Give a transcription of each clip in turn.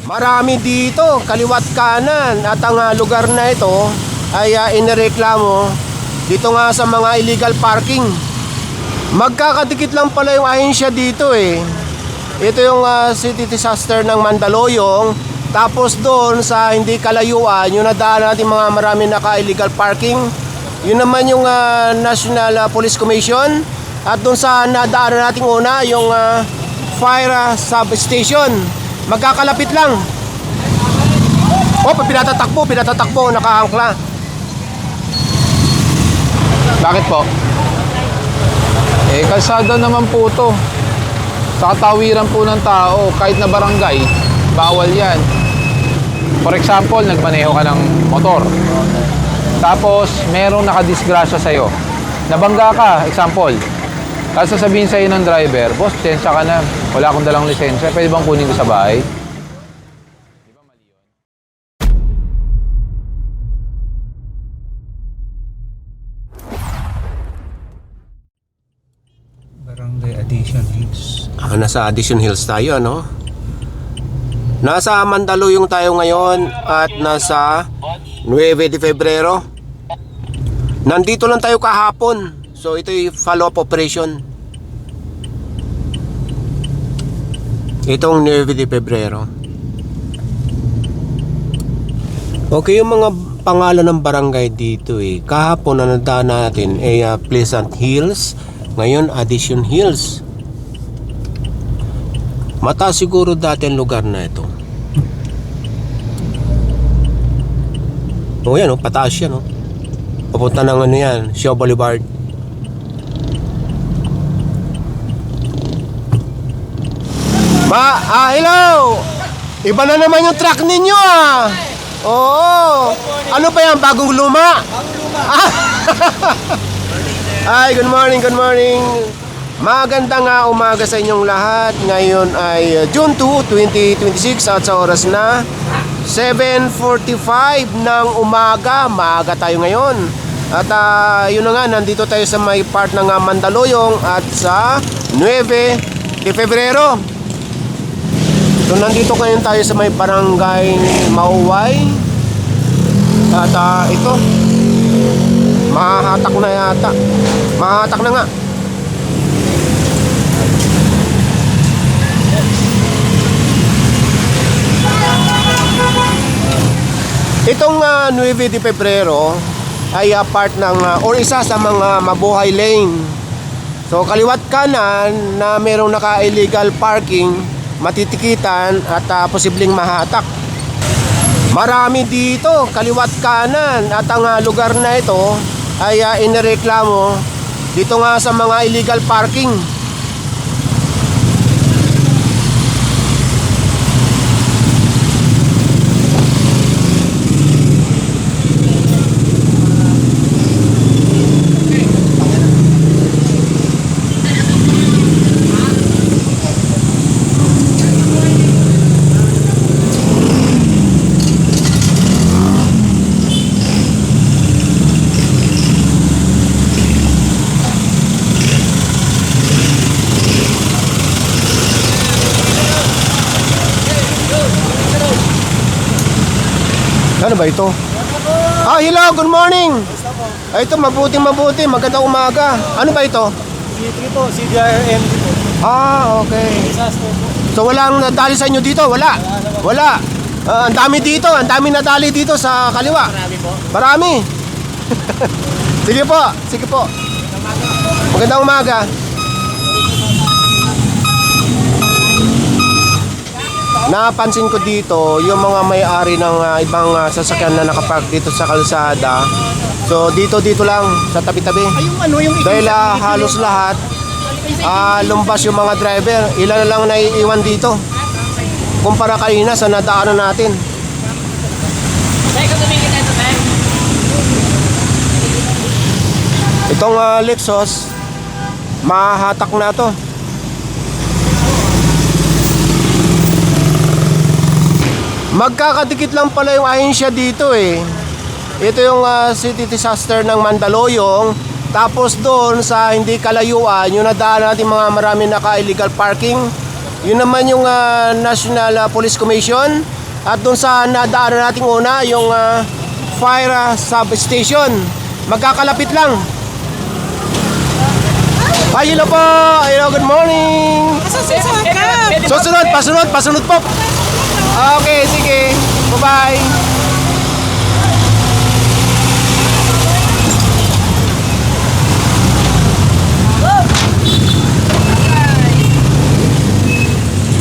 Marami dito, kaliwat kanan. At ang lugar na ito ay inireklamo dito nga sa mga illegal parking. Magkakadikit lang pala yung ahensya dito eh. Ito yung city disaster ng Mandaluyong. Tapos doon sa hindi kalayuan, yung nadaan natin mga marami naka-illegal parking, yun naman yung National Police Commission. At doon sa nadaanan natin una, yung fire substation. Magkakalapit lang. Oh, pinatatakbo, nakaangkla. Bakit po? Kalsada naman po to. Sa katawiran po ng tao, kahit na barangay, bawal yan. For example, nagmaneho ka ng motor. Tapos, merong nakadisgrasya sa'yo. Nabangga ka, example. Tapos sasabihin sa'yo ng driver, boss, lisensya ka na. Wala akong dalang lisensya. Pwede bang kunin ko sa bahay? Barangay Addition Hills. Nasa Addition Hills tayo, ano? Nasa Mandaluyong tayo ngayon at nasa 9 de Febrero. Nandito lang tayo kahapon. So ito'y follow-up operation. Itong 9 de Febrero. Okay, yung mga pangalan ng barangay dito eh. Kahapon na nadaan natin ay Pleasant Hills. Ngayon Addition Hills. Mataas siguro dati ang lugar na ito. O yan o, pataas yan o. Papunta ng ano yan, Shaw Boulevard. Hello! Iba na naman yung truck ninyo ah! Oo! Ano pa yan, bagong luma? Ay, good morning, good morning. Magandang umaga sa inyong lahat. Ngayon ay June 2, 2026 at sa oras na 7:45 ng umaga. Maaga tayo ngayon. At yun na nga, nandito tayo sa may part ng Mandaluyong at sa 9 de Febrero. So nandito ngayon tayo sa may barangay Mauway. At ito, mahahatak na yata. Mahahatak na nga. Itong 9 de Febrero ay part ng or isa sa mga mabuhay lane. So kaliwat kanan na merong naka-illegal parking, matitikitan at posibleng mahatak. Marami dito, kaliwat kanan. At ang lugar na ito ay inireklamo dito nga sa mga illegal parking. Ano ba ito? Hello, good morning. Ito, mabuti. Magandang umaga. Ano ba ito? C3 po, CDRMD po. Okay. Disaster po. So walang nadali sa inyo dito? Wala. Ang dami dito. Ang dami nadali dito sa kaliwa. Marami po. Marami. Sige po. Magandang umaga. Napansin ko dito yung mga may-ari ng ibang sasakyan na nakapark dito sa kalsada. So dito lang sa tabi-tabi. Dahil halos lahat lumpas yung mga driver. Ilan na lang naiiwan dito kumpara kanina sa nadaanan natin. Itong Lexus, mahahatak na to. Magkakadikit lang pala yung ahensya dito eh. Ito yung city disaster ng Mandaluyong. Tapos doon sa hindi kalayuan, yung nadaan natin mga marami naka-illegal parking, Yun naman yung National Police Commission. At doon sa nadaanan nating una, yung fire substation. Magkakalapit lang. Hi, hello po. Hello, good morning. Pasunod po. Okay, sige. Bye-bye.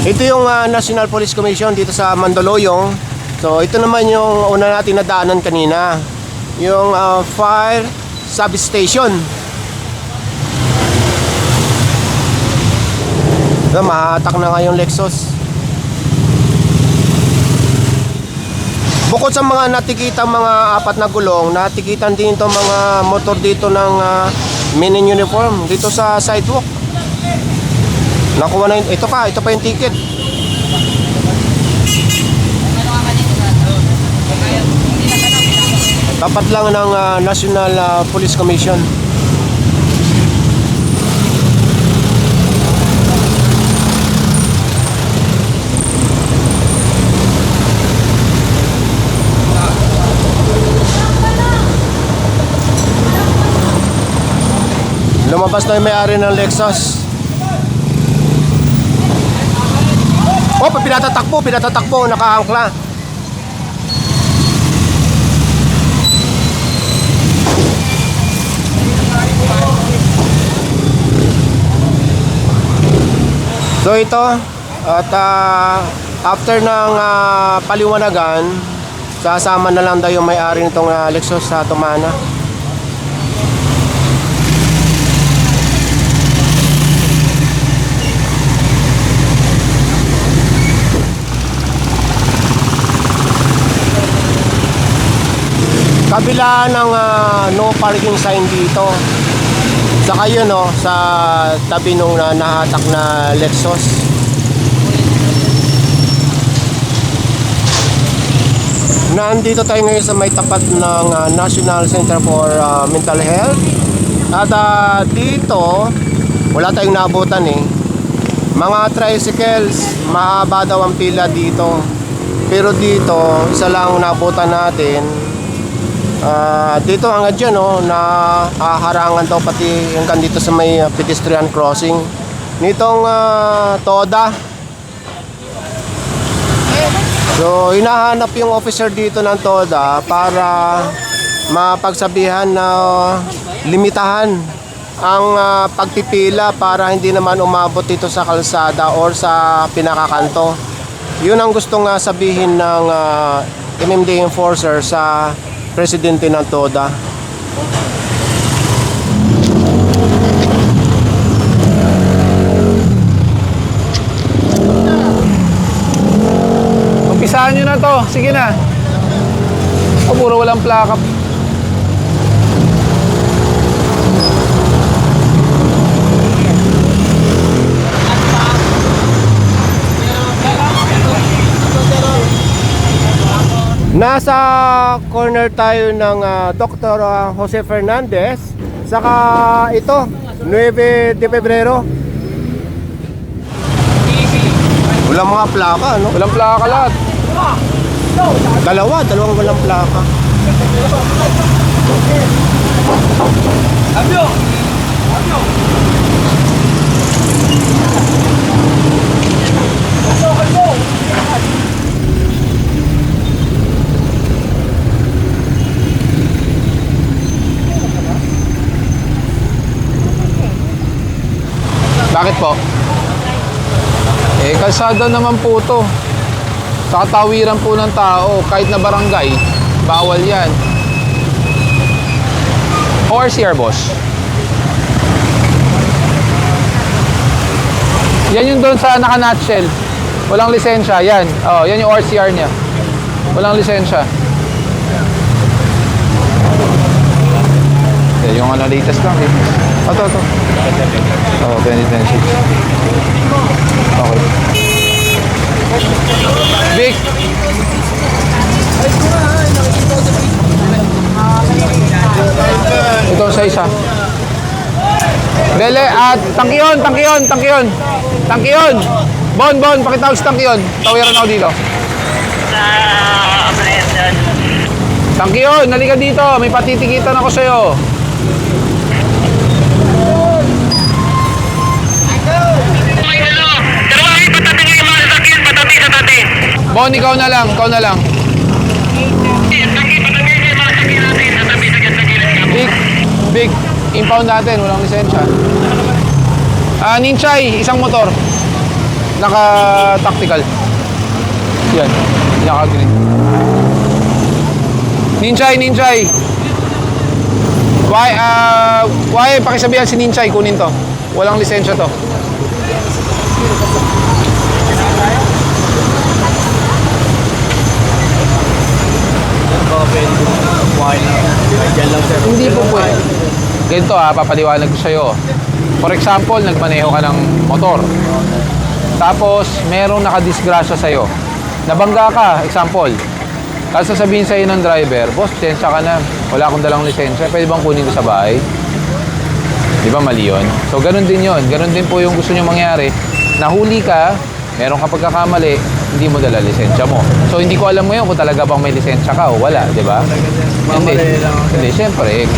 Ito yung National Police Commission dito sa Mandaluyong. So ito naman yung una natin nadaanan kanina, yung fire substation. So, mahatak na nga yung Lexus. Bukod sa mga natikita mga apat na gulong, natikitan din itong mga motor dito ng men in uniform dito sa sidewalk. Nakuha na ito pa yung ticket. Tapat lang ng National Police Commission. Lumabas na yung may-ari ng Lexus. Oh, pinatatakbo, nakaangkla. So ito, at after ng paliwanagan, sasama na lang daw yung may-ari nitong Lexus sa Tumana. Kabila ng no parking sign dito. Saka yun sa tabi nung nahatak na Lexus. Nandito tayo ngayon sa may tapat ng National Center for Mental Health. At dito, wala tayong naabutan mga tricycles, mahaba daw ang pila dito. Pero dito, isa lang ang naabutan natin. Dito hanggang dyan na harangan daw pati hanggang dito sa may pedestrian crossing nitong Toda. So hinahanap yung officer dito ng Toda para mapagsabihan na limitahan ang pagpipila para hindi naman umabot dito sa kalsada or sa pinakakanto. Yun ang gustong sabihin ng MMDA enforcer sa presidente ng Toda. Umpisahan nyo na to. Sige na. O, puro walang plaka. Nasa corner tayo ng Dr. Jose Fernandez. Saka ito, 9 de Febrero. Walang mga plaka, no? Walang plaka lahat. Dalawang walang plaka. Bakit po? Kalsada naman po to. Sa katawiran po ng tao, kahit na barangay, bawal yan. ORCR, boss. Yan yung doon sa naka-nutshell. Walang lisensya, yan. Oh, yan yung ORCR niya. Walang lisensya. Yung latest lang Ito. Oh, 2026. Okay. Vic. Ito sa isa. Bele at tangkiyon. Bon, pakitawag sa tangke yun. Tawiran ako dito. Tangke yun, nalika dito. May patitikitan ako sa'yo. Bon, ikaw na lang. Big, impound natin, walang lisensya. Ninchay, isang motor. Naka-tactical. Yan, naka-green. Ninchay. Why, pakisabihan si Ninchay, kunin to. Walang lisensya to. Hindi po pwede. Ganito papaliwanag ko sa'yo. For example, nagmaneho ka ng motor. Tapos, merong nakadisgrasya sa'yo. Nabangga ka, example. Tapos sasabihin sa'yo ng driver, boss, lisensya ka na. Wala akong dalang lisensya. Pwede bang kunin ko sa bahay? Di ba mali yun? So, ganun din yun. Ganun din po yung gusto nyo mangyari. Nahuli ka, meron ka pagkakamali, hindi mo dala lisensya mo. So, hindi ko alam ngayon kung talaga bang may lisensya ka o wala, di ba? Hindi, syempre.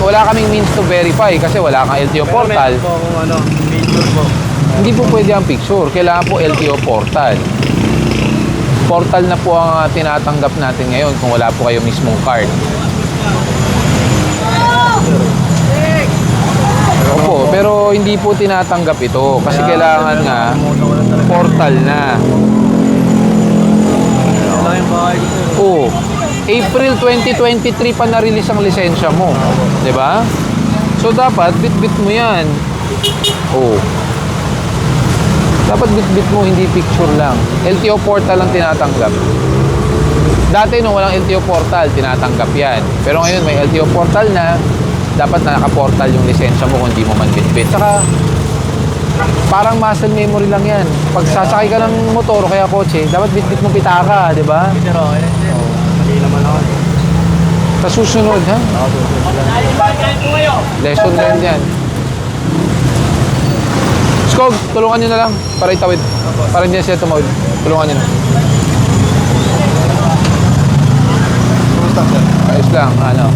Wala kaming means to verify kasi wala kang LTO portal. Hindi po pwede ang picture. Kailangan po LTO portal. Portal na po ang tinatanggap natin ngayon kung wala po kayo mismong card. Opo, pero hindi po tinatanggap ito kasi kailangan nga portal na. Oo. April 2023 pa na-release ang lisensya mo. 'Di ba? So dapat bit-bit mo 'yan. Oo. Dapat bit-bit mo, hindi picture lang. LTO portal lang tinatanggap. Dati nung walang LTO portal, tinatanggap 'yan. Pero ngayon may LTO portal na, dapat na naka-portal yung lisensya mo kung hindi mo man bit-bit. Saka parang muscle memory lang 'yan. Pag sasakay ka ng motor o kaya kotse, dapat bit-bit mo pitaka, 'di ba? Hindi naman ako. Sa susunod, ha? Lesson learned yan. Skog, tulungan nyo na lang para itawid. Para hindi na siya tumawid. Tulungan nyo na. Ayos lang, ano.